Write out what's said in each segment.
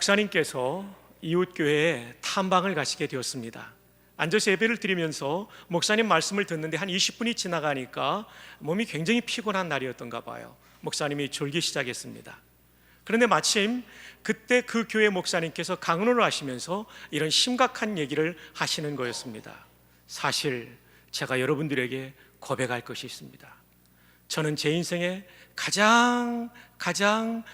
목사님께서 이웃교회에 탐방을 가시게 되었습니다. 앉아서 예배를 드리면서 목사님 말씀을 듣는데 한 20분이 지나가니까 몸이 굉장히 피곤한 날이었던가 봐요. 목사님이 졸기 시작했습니다. 그런데 마침 그때 그 교회 목사님께서 강론을 하시면서 이런 심각한 얘기를 하시는 거였습니다. 사실 제가 여러분들에게 고백할 것이 있습니다. 저는 제 인생에 가장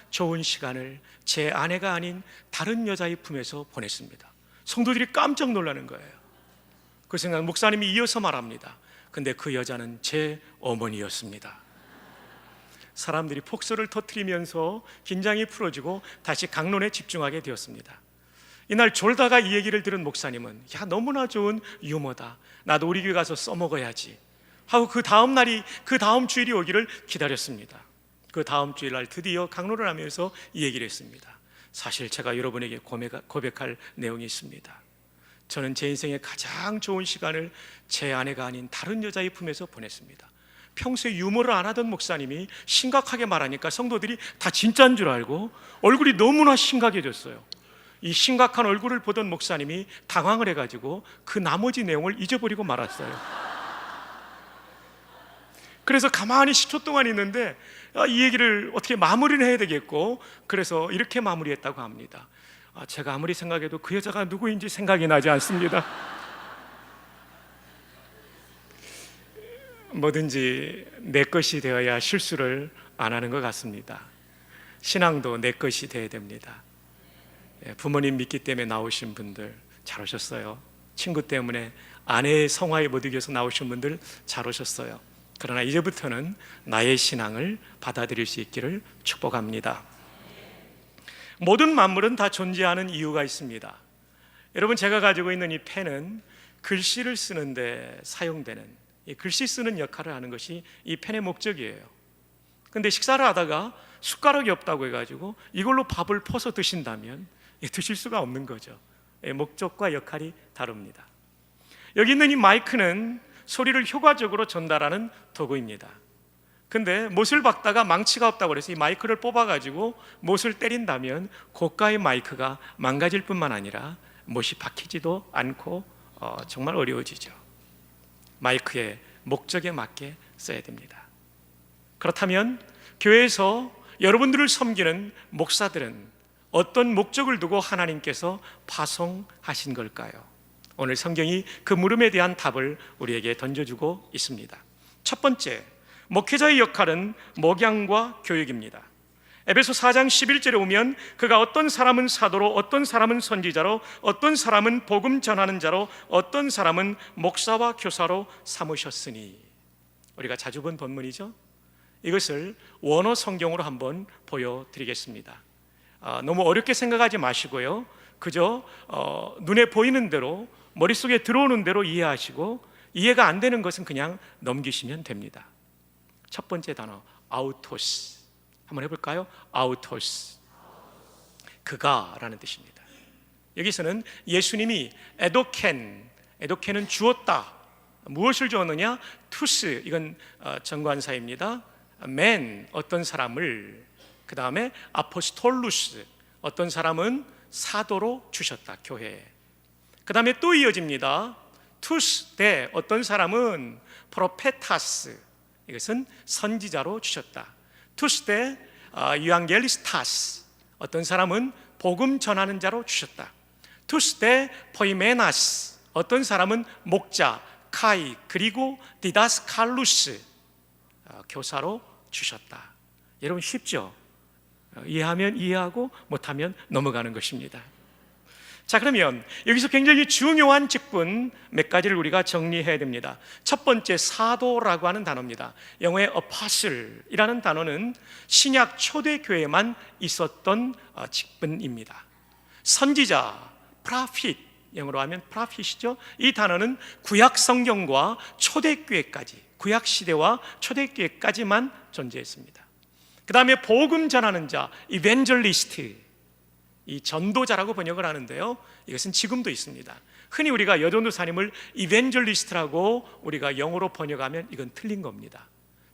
좋은 시간을 제 아내가 아닌 다른 여자의 품에서 보냈습니다. 성도들이 깜짝 놀라는 거예요. 그 생각 목사님이 이어서 말합니다. 근데 그 여자는 제 어머니였습니다. 사람들이 폭소를 터뜨리면서 긴장이 풀어지고 다시 강론에 집중하게 되었습니다. 이날 졸다가 이 얘기를 들은 목사님은 야, 너무나 좋은 유머다. 나도 우리 교회 가서 써먹어야지 하고 그 다음 주일이 오기를 기다렸습니다. 그 다음 주일날 드디어 강론을 하면서 이 얘기를 했습니다. 사실 제가 여러분에게 고백할 내용이 있습니다. 저는 제 인생의 가장 좋은 시간을 제 아내가 아닌 다른 여자의 품에서 보냈습니다. 평소에 유머를 안 하던 목사님이 심각하게 말하니까 성도들이 다 진짜인 줄 알고 얼굴이 너무나 심각해졌어요. 이 심각한 얼굴을 보던 목사님이 당황을 해가지고 그 나머지 내용을 잊어버리고 말았어요. 그래서 가만히 10초 동안 있는데 이 얘기를 어떻게 마무리를 해야 되겠고, 그래서 이렇게 마무리했다고 합니다. 제가 아무리 생각해도 그 여자가 누구인지 생각이 나지 않습니다. 뭐든지 내 것이 되어야 실수를 안 하는 것 같습니다. 신앙도 내 것이 되어야 됩니다. 부모님 믿기 때문에 나오신 분들 잘 오셨어요. 친구 때문에 아내의 성화에 못 이겨서 나오신 분들 잘 오셨어요. 그러나 이제부터는 나의 신앙을 받아들일 수 있기를 축복합니다. 모든 만물은 다 존재하는 이유가 있습니다. 여러분, 제가 가지고 있는 이 펜은 글씨를 쓰는데 사용되는, 이 글씨 쓰는 역할을 하는 것이 이 펜의 목적이에요. 근데 식사를 하다가 숟가락이 없다고 해가지고 이걸로 밥을 퍼서 드신다면 드실 수가 없는 거죠. 목적과 역할이 다릅니다. 여기 있는 이 마이크는 소리를 효과적으로 전달하는 도구입니다. 근데 못을 박다가 망치가 없다고 해서 이 마이크를 뽑아가지고 못을 때린다면 고가의 마이크가 망가질 뿐만 아니라 못이 박히지도 않고 정말 어려워지죠. 마이크의 목적에 맞게 써야 됩니다. 그렇다면 교회에서 여러분들을 섬기는 목사들은 어떤 목적을 두고 하나님께서 파송하신 걸까요? 오늘 성경이 그 물음에 대한 답을 우리에게 던져주고 있습니다. 첫 번째, 목회자의 역할은 목양과 교육입니다. 에베소 4장 11절에 오면 그가 어떤 사람은 사도로, 어떤 사람은 선지자로, 어떤 사람은 복음 전하는 자로, 어떤 사람은 목사와 교사로 삼으셨으니, 우리가 자주 본 본문이죠. 이것을 원어 성경으로 한번 보여드리겠습니다. 너무 어렵게 생각하지 마시고요, 그저 눈에 보이는 대로, 머릿속에 들어오는 대로 이해하시고, 이해가 안 되는 것은 그냥 넘기시면 됩니다. 첫 번째 단어, 아우토스. 한번 해볼까요? 아우토스, 그가 라는 뜻입니다. 여기서는 예수님이 에도켄은 주었다. 무엇을 주었느냐? 투스, 이건 정관사입니다. 맨, 어떤 사람을, 그 다음에 아포스톨루스, 어떤 사람은 사도로 주셨다, 교회에. 그 다음에 또 이어집니다. 투스, 대, 어떤 사람은 프로페타스, 이것은 선지자로 주셨다. 투스, 대, 유앙겔리스타스, 어떤 사람은 복음 전하는 자로 주셨다. 투스, 대, 포이메나스, 어떤 사람은 목자, 카이, 그리고 디다스칼루스, 교사로 주셨다. 여러분, 쉽죠? 이해하면 이해하고 못하면 넘어가는 것입니다. 자, 그러면 여기서 굉장히 중요한 직분 몇 가지를 우리가 정리해야 됩니다. 첫 번째, 사도라고 하는 단어입니다. 영어의 apostle이라는 단어는 신약 초대교회에만 있었던 직분입니다. 선지자, prophet, 영어로 하면 prophet이죠. 이 단어는 구약 성경과 초대교회까지, 구약 시대와 초대교회까지만 존재했습니다. 그 다음에 복음 전하는 자, evangelist, 이 전도자라고 번역을 하는데요, 이것은 지금도 있습니다. 흔히 우리가 여전도사님을 evangelist라고 우리가 영어로 번역하면 이건 틀린 겁니다.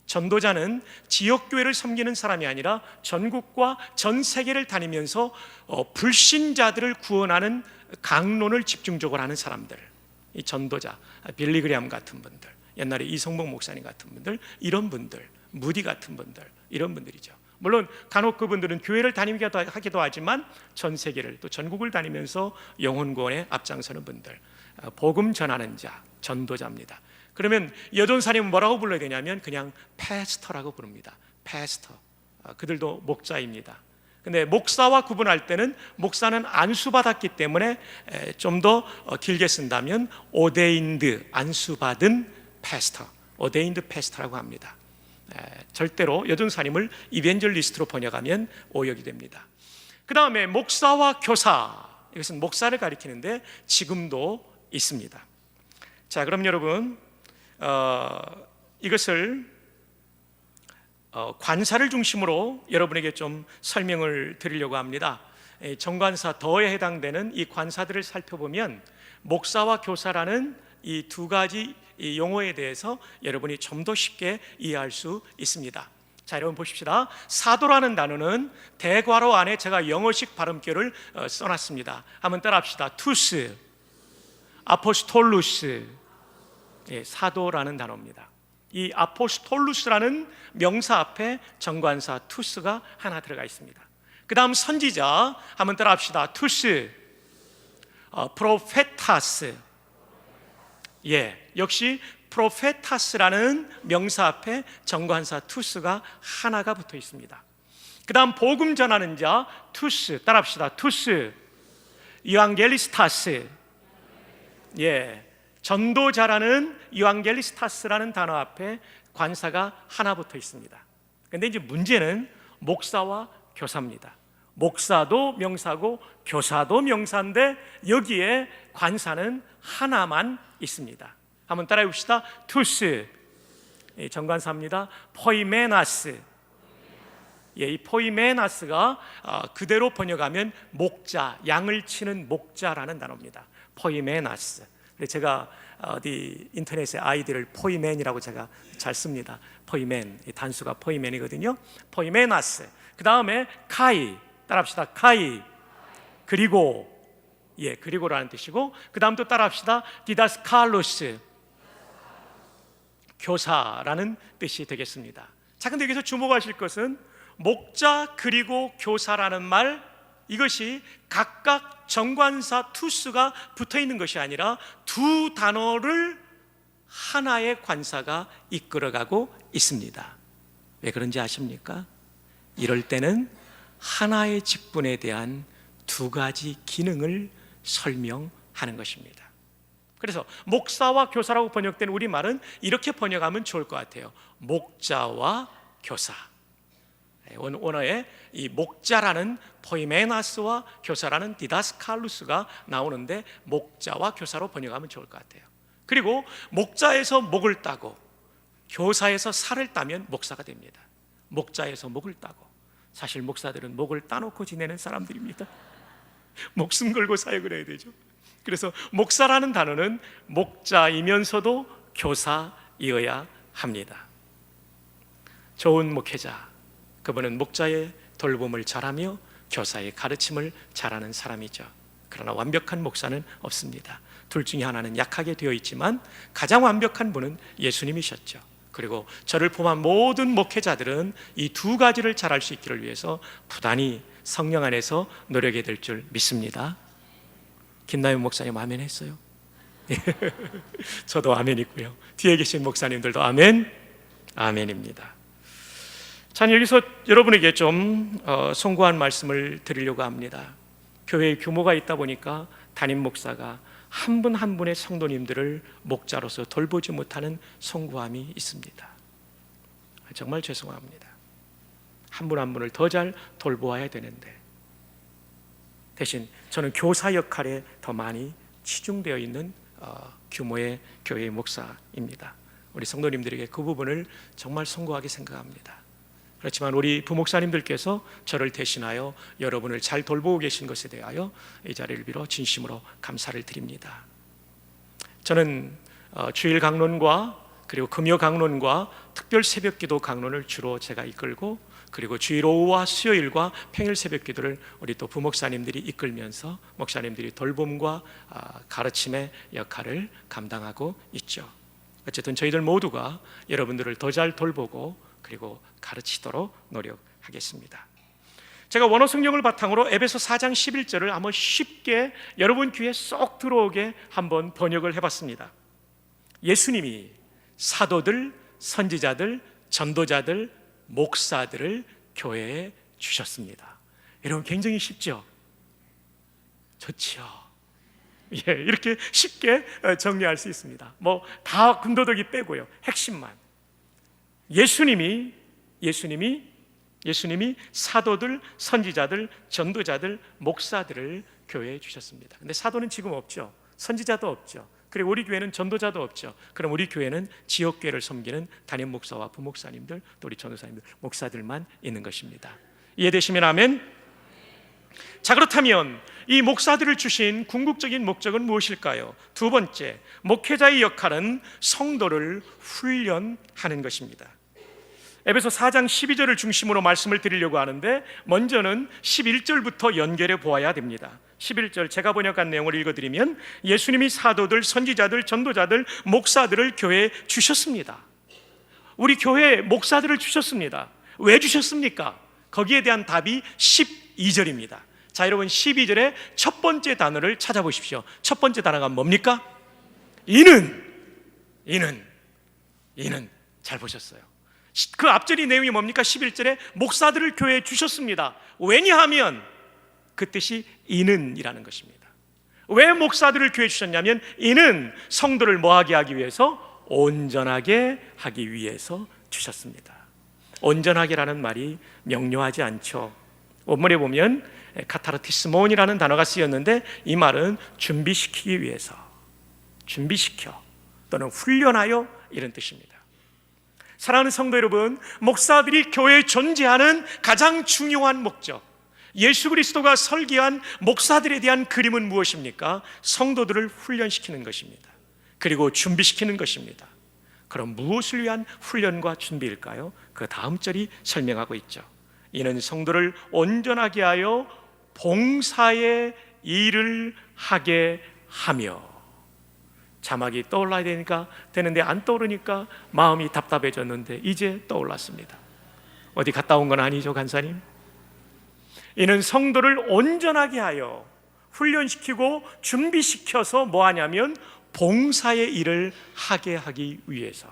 전도자는 지역교회를 섬기는 사람이 아니라 전국과 전 세계를 다니면서 불신자들을 구원하는 강론을 집중적으로 하는 사람들, 이 전도자, 빌리 그레함 같은 분들, 옛날에 이성복 목사님 같은 분들, 이런 분들, 무디 같은 분들, 이런 분들이죠. 물론 간혹 그분들은 교회를 다니기도 하기도 하지만 전 세계를, 또 전국을 다니면서 영혼 구원에 앞장서는 분들, 복음 전하는 자, 전도자입니다. 그러면 여전사님은 뭐라고 불러야 되냐면 그냥 패스터라고 부릅니다. 패스터. 그들도 목자입니다. 근데 목사와 구분할 때는 목사는 안수받았기 때문에 좀 더 길게 쓴다면 오데인드, 안수받은 패스터, 오데인드 패스터라고 합니다. 절대로 여전사님을 이벤젤리스트로 번역하면 오역이 됩니다. 그 다음에 목사와 교사, 이것은 목사를 가리키는데 지금도 있습니다. 자, 그럼 여러분 이것을 관사를 중심으로 여러분에게 좀 설명을 드리려고 합니다. 정관사 더에 해당되는 이 관사들을 살펴보면 목사와 교사라는 이 두 가지 이 용어에 대해서 여러분이 좀 더 쉽게 이해할 수 있습니다. 자, 여러분 보십시다. 사도라는 단어는 대괄호 안에 제가 영어식 발음표를 써놨습니다. 한번 따라합시다. 투스, 아포스톨루스, 사도라는 단어입니다. 이 아포스톨루스라는 명사 앞에 정관사 투스가 하나 들어가 있습니다. 그 다음 선지자 한번 따라합시다. 투스, 프로페타스. 역시 프로페타스라는 명사 앞에 정관사 투스가 하나가 붙어 있습니다. 그 다음 복음 전하는 자 투스, 따라합시다. 투스, 이완겔리스타스. 전도자라는 이완겔리스타스라는 단어 앞에 관사가 하나 붙어 있습니다. 그런데 이제 문제는 목사와 교사입니다. 목사도 명사고 교사도 명사인데 여기에 관사는 하나만 있습니다. 한번 따라해 봅시다. 투스, 정관사입니다. 포이메나스. 이 포이메나스가 그대로 번역하면 목자, 양을 치는 목자라는 단어입니다. 포이메나스. 제가 어디 인터넷에 아이들을 포이맨이라고 제가 잘 씁니다. 포이맨, 단수가 포이맨이거든요. 포이메나스. 그 다음에 카이, 따라합시다. 카이. 그리고, 그리고라는 뜻이고, 그 다음 또 따라합시다. 디다스칼로스, 교사라는 뜻이 되겠습니다. 자, 근데 여기서 주목하실 것은 목자 그리고 교사라는 말, 이것이 각각 정관사 투스가 붙어 있는 것이 아니라 두 단어를 하나의 관사가 이끌어가고 있습니다. 왜 그런지 아십니까? 이럴 때는 하나의 직분에 대한 두 가지 기능을 설명하는 것입니다. 그래서 목사와 교사라고 번역된 우리말은 이렇게 번역하면 좋을 것 같아요. 목자와 교사. 원어에 이 목자라는 포이메나스와 교사라는 디다스칼루스가 나오는데 목자와 교사로 번역하면 좋을 것 같아요. 그리고 목자에서 목을 따고 교사에서 살을 따면 목사가 됩니다. 목자에서 목을 따고. 사실 목사들은 목을 따놓고 지내는 사람들입니다. 목숨 걸고 사역을 해야 되죠. 그래서 목사라는 단어는 목자이면서도 교사이어야 합니다. 좋은 목회자, 그분은 목자의 돌봄을 잘하며 교사의 가르침을 잘하는 사람이죠. 그러나 완벽한 목사는 없습니다. 둘 중에 하나는 약하게 되어 있지만 가장 완벽한 분은 예수님이셨죠. 그리고 저를 포함한 모든 목회자들은 이 두 가지를 잘할 수 있기를 위해서 부단히 성령 안에서 노력해야 될 줄 믿습니다. 김나연 목사님 아멘 했어요? 저도 아멘이고요. 뒤에 계신 목사님들도 아멘, 아멘입니다. 자, 여기서 여러분에게 좀 송구한 말씀을 드리려고 합니다. 교회의 규모가 있다 보니까 담임 목사가 한 분 한 분의 성도님들을 목자로서 돌보지 못하는 송구함이 있습니다. 정말 죄송합니다. 한 분 한 분을 더 잘 돌보아야 되는데 대신 저는 교사 역할에 더 많이 치중되어 있는 규모의 교회의 목사입니다. 우리 성도님들에게 그 부분을 정말 송구하게 생각합니다. 그렇지만 우리 부목사님들께서 저를 대신하여 여러분을 잘 돌보고 계신 것에 대하여 이 자리를 빌어 진심으로 감사를 드립니다. 저는 주일 강론과 그리고 금요 강론과 특별 새벽기도 강론을 주로 제가 이끌고, 그리고 주일 오후와 수요일과 평일 새벽기도를 우리 또 부목사님들이 이끌면서 목사님들이 돌봄과 가르침의 역할을 감당하고 있죠. 어쨌든 저희들 모두가 여러분들을 더 잘 돌보고 그리고 가르치도록 노력하겠습니다. 제가 원어 성경을 바탕으로 에베소 4장 11절을 한번 쉽게 여러분 귀에 쏙 들어오게 한번 번역을 해봤습니다. 예수님이 사도들, 선지자들, 전도자들, 목사들을 교회에 주셨습니다. 여러분 굉장히 쉽죠? 좋죠? 예, 이렇게 쉽게 정리할 수 있습니다. 뭐 다 군더더기 빼고요. 핵심만. 예수님이 사도들, 선지자들, 전도자들, 목사들을 교회에 주셨습니다. 근데 사도는 지금 없죠. 선지자도 없죠. 그리고 우리 교회는 전도자도 없죠. 그럼 우리 교회는 지역교회를 섬기는 담임 목사와 부목사님들, 또 우리 전도사님들, 목사들만 있는 것입니다. 이해되시면 아멘? 자, 그렇다면 이 목사들을 주신 궁극적인 목적은 무엇일까요? 두 번째, 목회자의 역할은 성도를 훈련하는 것입니다. 에베소 4장 12절을 중심으로 말씀을 드리려고 하는데, 먼저는 11절부터 연결해 보아야 됩니다. 11절 제가 번역한 내용을 읽어드리면, 예수님이 사도들, 선지자들, 전도자들, 목사들을 교회에 주셨습니다. 우리 교회에 목사들을 주셨습니다. 왜 주셨습니까? 거기에 대한 답이 12절입니다. 자, 여러분 12절의 첫 번째 단어를 찾아보십시오. 첫 번째 단어가 뭡니까? 이는. 잘 보셨어요. 그 앞절이 내용이 뭡니까? 11절에 목사들을 교회에 주셨습니다. 왜냐하면 그 뜻이 이는이라는 것입니다. 왜 목사들을 교회에 주셨냐면, 이는 성도를 뭐하게 하기 위해서? 온전하게 하기 위해서 주셨습니다. 온전하게라는 말이 명료하지 않죠. 원문에 보면 카타르티스몬이라는 단어가 쓰였는데, 이 말은 준비시키기 위해서, 준비시켜 또는 훈련하여, 이런 뜻입니다. 사랑하는 성도 여러분, 목사들이 교회에 존재하는 가장 중요한 목적, 예수 그리스도가 설계한 목사들에 대한 그림은 무엇입니까? 성도들을 훈련시키는 것입니다. 그리고 준비시키는 것입니다. 그럼 무엇을 위한 훈련과 준비일까요? 그 다음 절이 설명하고 있죠. 이는 성도를 온전하게 하여 봉사의 일을 하게 하며. 자막이 떠올라야 되는데 안 떠오르니까 마음이 답답해졌는데 이제 떠올랐습니다. 어디 갔다 온 건 아니죠, 간사님? 이는 성도를 온전하게 하여 훈련시키고 준비시켜서 뭐 하냐면 봉사의 일을 하게 하기 위해서.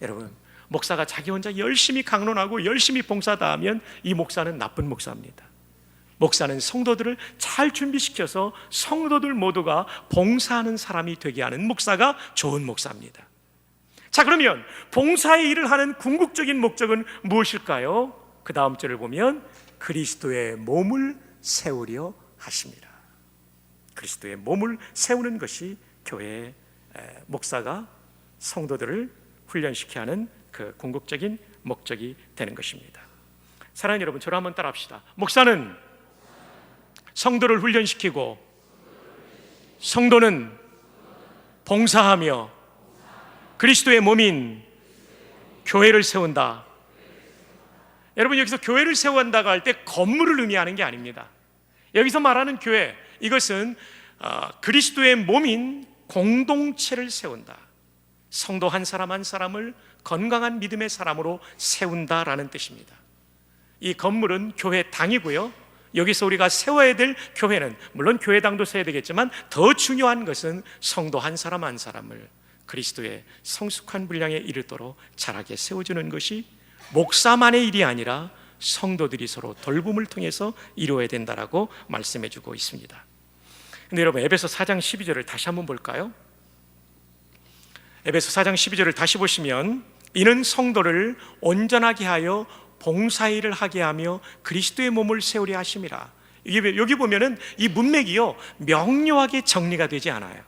여러분, 목사가 자기 혼자 열심히 강론하고 열심히 봉사다 하면 이 목사는 나쁜 목사입니다. 목사는 성도들을 잘 준비시켜서 성도들 모두가 봉사하는 사람이 되게 하는 목사가 좋은 목사입니다. 자, 그러면 봉사의 일을 하는 궁극적인 목적은 무엇일까요? 그 다음 절을 보면 그리스도의 몸을 세우려 하십니다. 그리스도의 몸을 세우는 것이 교회의 목사가 성도들을 훈련시켜야 하는 그 궁극적인 목적이 되는 것입니다. 사랑하는 여러분, 저를 한번 따라합시다. 목사는 성도를 훈련시키고 성도는 봉사하며 그리스도의 몸인 교회를 세운다. 여러분, 여기서 교회를 세운다고 할 때 건물을 의미하는 게 아닙니다. 여기서 말하는 교회, 이것은 그리스도의 몸인 공동체를 세운다. 성도 한 사람 한 사람을 건강한 믿음의 사람으로 세운다라는 뜻입니다. 이 건물은 교회당이고요, 여기서 우리가 세워야 될 교회는 물론 교회당도 세워야 되겠지만 더 중요한 것은 성도 한 사람 한 사람을 그리스도의 성숙한 분량에 이르도록 자라게 세워주는 것이 목사만의 일이 아니라 성도들이 서로 돌봄을 통해서 이루어야 된다라고 말씀해주고 있습니다. 근데 여러분, 에베소 4장 12절을 다시 한번 볼까요? 에베소 4장 12절을 다시 보시면, 이는 성도를 온전하게 하여 봉사일을 하게 하며 그리스도의 몸을 세우려 하심이라. 여기 보면은 이 문맥이요, 명료하게 정리가 되지 않아요.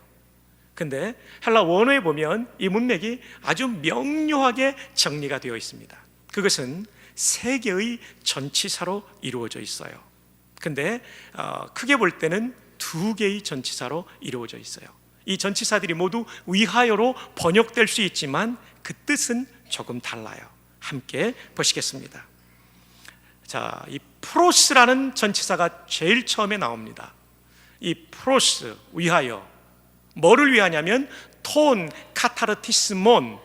근데 헬라 원어에 보면 이 문맥이 아주 명료하게 정리가 되어 있습니다. 그것은 세 개의 전치사로 이루어져 있어요. 근데 크게 볼 때는 두 개의 전치사로 이루어져 있어요. 이 전치사들이 모두 위하여로 번역될 수 있지만 그 뜻은 조금 달라요. 함께 보시겠습니다. 자, 이 프로스라는 전치사가 제일 처음에 나옵니다. 이 프로스, 위하여, 뭐를 위하냐면 톤, 카타르티스몬,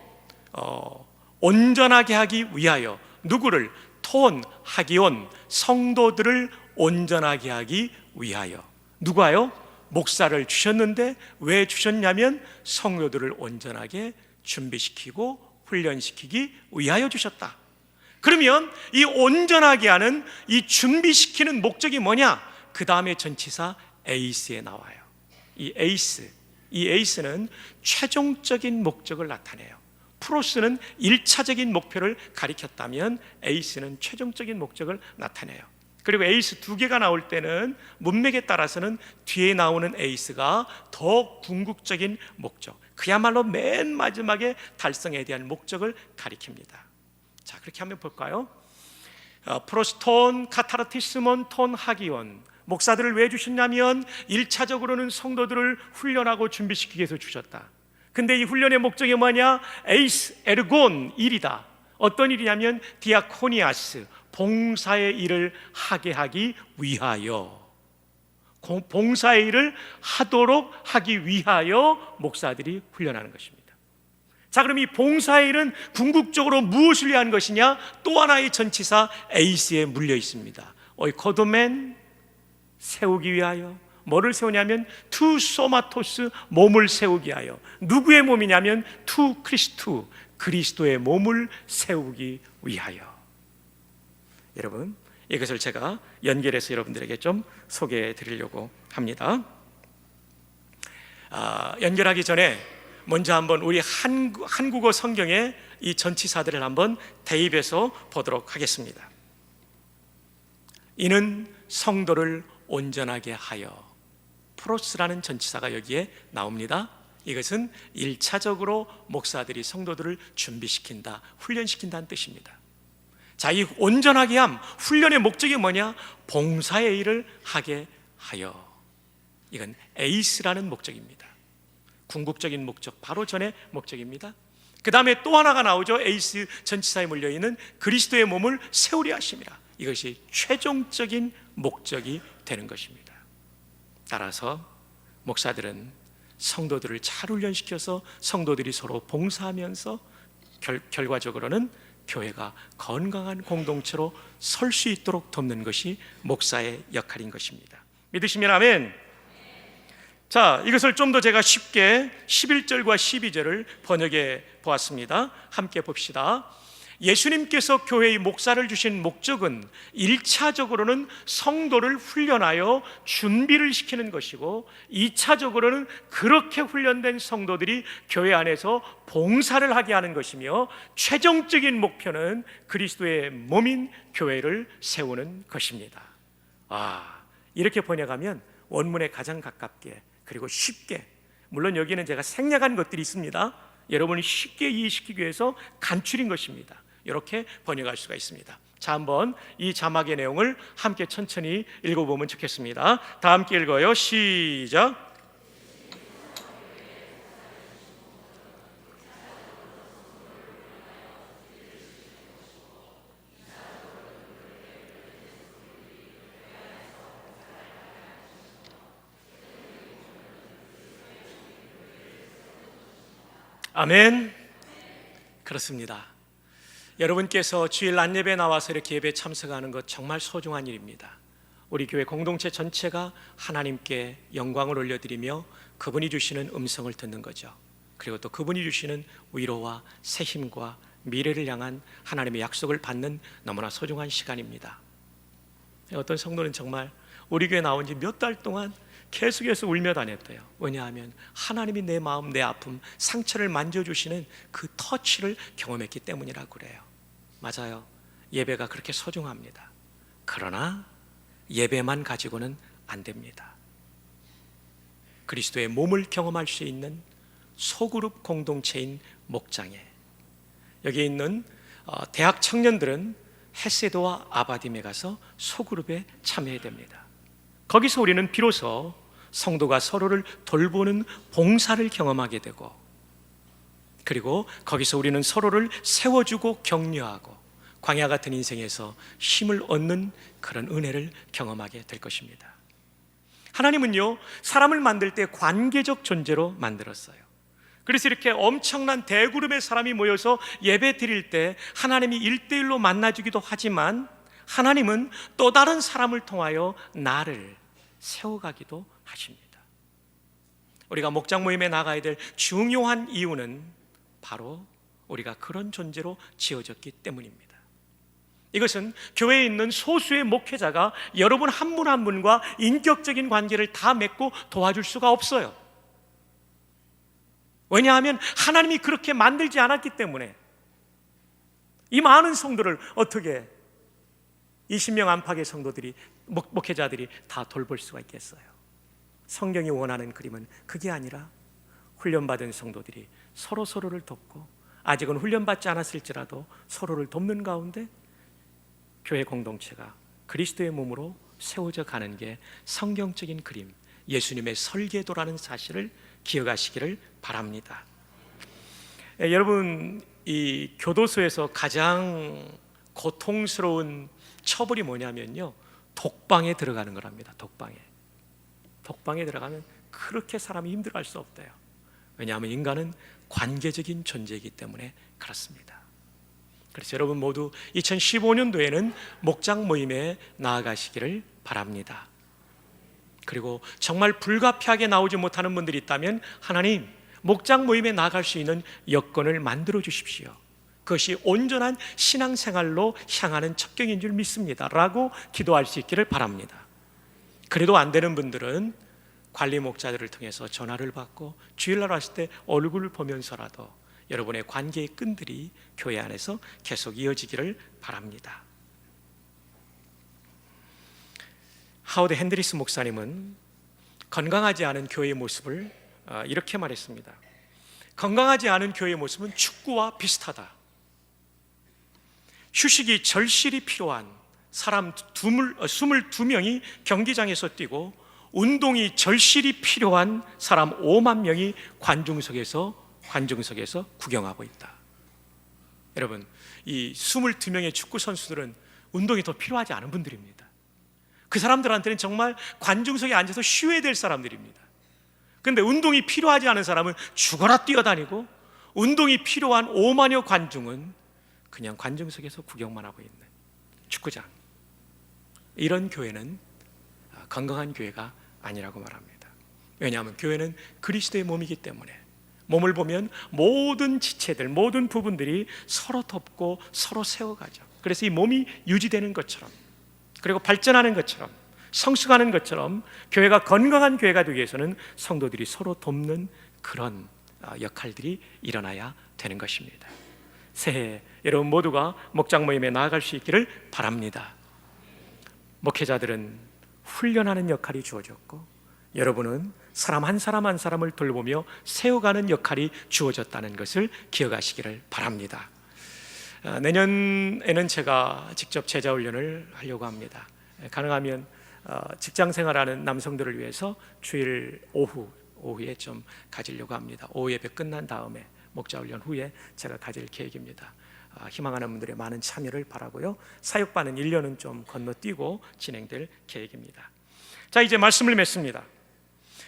온전하게 하기 위하여. 누구를? 톤, 하기온, 성도들을 온전하게 하기 위하여. 누가요? 목사를 주셨는데 왜 주셨냐면 성도들을 온전하게 준비시키고 훈련시키기 위하여 주셨다. 그러면 이 온전하게 하는 이 준비시키는 목적이 뭐냐? 그 다음에 전치사 에이스에 나와요. 이 에이스는 최종적인 목적을 나타내요. 프로스는 1차적인 목표를 가리켰다면 에이스는 최종적인 목적을 나타내요. 그리고 에이스 두 개가 나올 때는 문맥에 따라서는 뒤에 나오는 에이스가 더 궁극적인 목적, 그야말로 맨 마지막에 달성에 대한 목적을 가리킵니다. 자, 그렇게 한번 볼까요? 프로스톤, 카타르티스몬, 톤, 하기온. 목사들을 왜 주셨냐면 1차적으로는 성도들을 훈련하고 준비시키기 위해서 주셨다. 근데 이 훈련의 목적이 뭐냐? 에이스, 에르곤, 일이다. 어떤 일이냐면 디아코니아스, 봉사의 일을 하게 하기 위하여. 봉사의 일을 하도록 하기 위하여 목사들이 훈련하는 것입니다. 자, 그럼 이 봉사의 일은 궁극적으로 무엇을 위한 것이냐? 또 하나의 전치사 에이스에 물려 있습니다. 오이코도멘, 세우기 위하여. 뭐를 세우냐면 투 소마토스, 몸을 세우기 위하여. 누구의 몸이냐면 투 크리스투, 그리스도의 몸을 세우기 위하여. 여러분, 이것을 제가 연결해서 여러분들에게 좀 소개해 드리려고 합니다. 연결하기 전에 먼저 한번 우리 한국어 성경에 이 전치사들을 한번 대입해서 보도록 하겠습니다. 이는 성도를 온전하게 하여. 프로스라는 전치사가 여기에 나옵니다. 이것은 1차적으로 목사들이 성도들을 준비시킨다, 훈련시킨다는 뜻입니다. 자, 이 온전하게 함, 훈련의 목적이 뭐냐? 봉사의 일을 하게 하여. 이건 에이스라는 목적입니다. 궁극적인 목적, 바로 전의 목적입니다. 그 다음에 또 하나가 나오죠. 에이스 전치사에 물려있는 그리스도의 몸을 세우려 하심이라. 이것이 최종적인 목적이 되는 것입니다. 따라서 목사들은 성도들을 잘 훈련시켜서 성도들이 서로 봉사하면서 결과적으로는 교회가 건강한 공동체로 설 수 있도록 돕는 것이 목사의 역할인 것입니다. 믿으시면 아멘. 자, 이것을 좀 더 제가 쉽게 11절과 12절을 번역해 보았습니다. 함께 봅시다. 예수님께서 교회의 목사를 주신 목적은 1차적으로는 성도를 훈련하여 준비를 시키는 것이고 2차적으로는 그렇게 훈련된 성도들이 교회 안에서 봉사를 하게 하는 것이며 최종적인 목표는 그리스도의 몸인 교회를 세우는 것입니다. 이렇게 번역하면 원문에 가장 가깝게 그리고 쉽게, 물론 여기는 제가 생략한 것들이 있습니다. 여러분이 쉽게 이해시키기 위해서 간추린 것입니다. 이렇게 번역할 수가 있습니다. 자, 한번 이 자막의 내용을 함께 천천히 읽어보면 좋겠습니다. 다 함께 읽어요. 시작. 아멘. 그렇습니다. 여러분께서 주일 낮예배 나와서 이렇게 예배 참석하는 것 정말 소중한 일입니다. 우리 교회 공동체 전체가 하나님께 영광을 올려드리며 그분이 주시는 음성을 듣는 거죠. 그리고 또 그분이 주시는 위로와 새 힘과 미래를 향한 하나님의 약속을 받는 너무나 소중한 시간입니다. 어떤 성도는 정말 우리 교회 나온 지 몇 달 동안 계속해서 울며 다녔대요. 왜냐하면 하나님이 내 마음, 내 아픔, 상처를 만져주시는 그 터치를 경험했기 때문이라고 그래요. 맞아요. 예배가 그렇게 소중합니다. 그러나 예배만 가지고는 안 됩니다. 그리스도의 몸을 경험할 수 있는 소그룹 공동체인 목장에, 여기 있는 대학 청년들은 헤세드와 아바딤에 가서 소그룹에 참여해야 됩니다. 거기서 우리는 비로소 성도가 서로를 돌보는 봉사를 경험하게 되고, 그리고 거기서 우리는 서로를 세워주고 격려하고 광야 같은 인생에서 힘을 얻는 그런 은혜를 경험하게 될 것입니다. 하나님은요, 사람을 만들 때 관계적 존재로 만들었어요. 그래서 이렇게 엄청난 대그룹의 사람이 모여서 예배 드릴 때 하나님이 1대1로 만나주기도 하지만, 하나님은 또 다른 사람을 통하여 나를 세워가기도 하십니다. 우리가 목장 모임에 나가야 될 중요한 이유는 바로 우리가 그런 존재로 지어졌기 때문입니다. 이것은 교회에 있는 소수의 목회자가 여러분 한 분 한 분과 인격적인 관계를 다 맺고 도와줄 수가 없어요. 왜냐하면 하나님이 그렇게 만들지 않았기 때문에. 이 많은 성도를 어떻게 20명 안팎의 성도들이, 목회자들이 다 돌볼 수가 있겠어요? 성경이 원하는 그림은 그게 아니라 훈련받은 성도들이 서로를 돕고, 아직은 훈련받지 않았을지라도 서로를 돕는 가운데 교회 공동체가 그리스도의 몸으로 세워져 가는 게 성경적인 그림, 예수님의 설계도라는 사실을 기억하시기를 바랍니다. 여러분, 이 교도소에서 가장 고통스러운 처벌이 뭐냐면요, 독방에 들어가는 거랍니다. 독방에 들어가면 그렇게 사람이 힘들어할 수 없대요. 왜냐하면 인간은 관계적인 존재이기 때문에 그렇습니다. 그래서 여러분 모두 2015년도에는 목장 모임에 나아가시기를 바랍니다. 그리고 정말 불가피하게 나오지 못하는 분들이 있다면, 하나님, 목장 모임에 나아갈 수 있는 여건을 만들어 주십시오. 그것이 온전한 신앙생활로 향하는 첩경인 줄 믿습니다 라고 기도할 수 있기를 바랍니다. 그래도 안 되는 분들은 관리 목자들을 통해서 전화를 받고 주일날 왔을 때 얼굴을 보면서라도 여러분의 관계의 끈들이 교회 안에서 계속 이어지기를 바랍니다. 하워드 핸드리스 목사님은 건강하지 않은 교회의 모습을 이렇게 말했습니다. 건강하지 않은 교회의 모습은 축구와 비슷하다. 휴식이 절실히 필요한 사람 22명이 경기장에서 뛰고, 운동이 절실히 필요한 사람 5만 명이 관중석에서 구경하고 있다. 여러분, 이 22명의 축구 선수들은 운동이 더 필요하지 않은 분들입니다. 그 사람들한테는 정말 관중석에 앉아서 쉬어야 될 사람들입니다. 그런데 운동이 필요하지 않은 사람은 죽어라 뛰어다니고, 운동이 필요한 5만여 관중은 그냥 관중석에서 구경만 하고 있는 축구장. 이런 교회는 건강한 교회가 아니라고 말합니다. 왜냐하면 교회는 그리스도의 몸이기 때문에, 몸을 보면 모든 지체들, 모든 부분들이 서로 돕고 서로 세워가죠. 그래서 이 몸이 유지되는 것처럼, 그리고 발전하는 것처럼, 성숙하는 것처럼, 교회가 건강한 교회가 되기 위해서는 성도들이 서로 돕는 그런 역할들이 일어나야 되는 것입니다. 새해 여러분 모두가 목장 모임에 나아갈 수 있기를 바랍니다. 목회자들은 훈련하는 역할이 주어졌고, 여러분은 사람 한 사람 한 사람을 돌보며 세워가는 역할이 주어졌다는 것을 기억하시기를 바랍니다. 내년에는 제가 직접 제자 훈련을 하려고 합니다. 가능하면 직장 생활하는 남성들을 위해서 주일 오후에 좀 가지려고 합니다. 오후 예배 끝난 다음에, 목자 훈련 후에 제가 가질 계획입니다. 희망하는 분들의 많은 참여를 바라고요. 사역반은 1년은 좀 건너뛰고 진행될 계획입니다. 자, 이제 말씀을 맺습니다.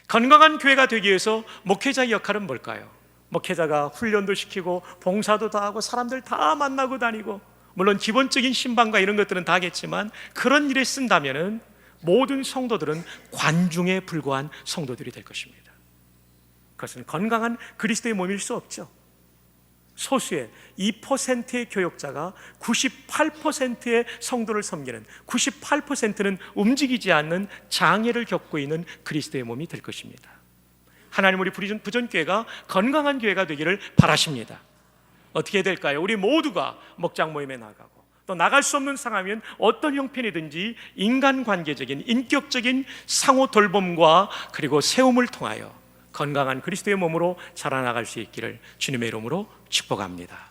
건강한 교회가 되기 위해서 목회자의 역할은 뭘까요? 목회자가 훈련도 시키고 봉사도 다 하고 사람들 다 만나고 다니고, 물론 기본적인 신방과 이런 것들은 다 하겠지만, 그런 일에 쓴다면은 모든 성도들은 관중에 불과한 성도들이 될 것입니다. 그것은 건강한 그리스도의 몸일 수 없죠. 소수의 2%의 교역자가 98%의 성도를 섬기는, 98%는 움직이지 않는 장애를 겪고 있는 그리스도의 몸이 될 것입니다. 하나님, 우리 부전교회가 건강한 교회가 되기를 바라십니다. 어떻게 될까요? 우리 모두가 목장 모임에 나가고, 또 나갈 수 없는 상황이면 어떤 형편이든지 인간관계적인, 인격적인 상호 돌봄과 그리고 세움을 통하여 건강한 그리스도의 몸으로 자라나갈 수 있기를 주님의 이름으로 축복합니다.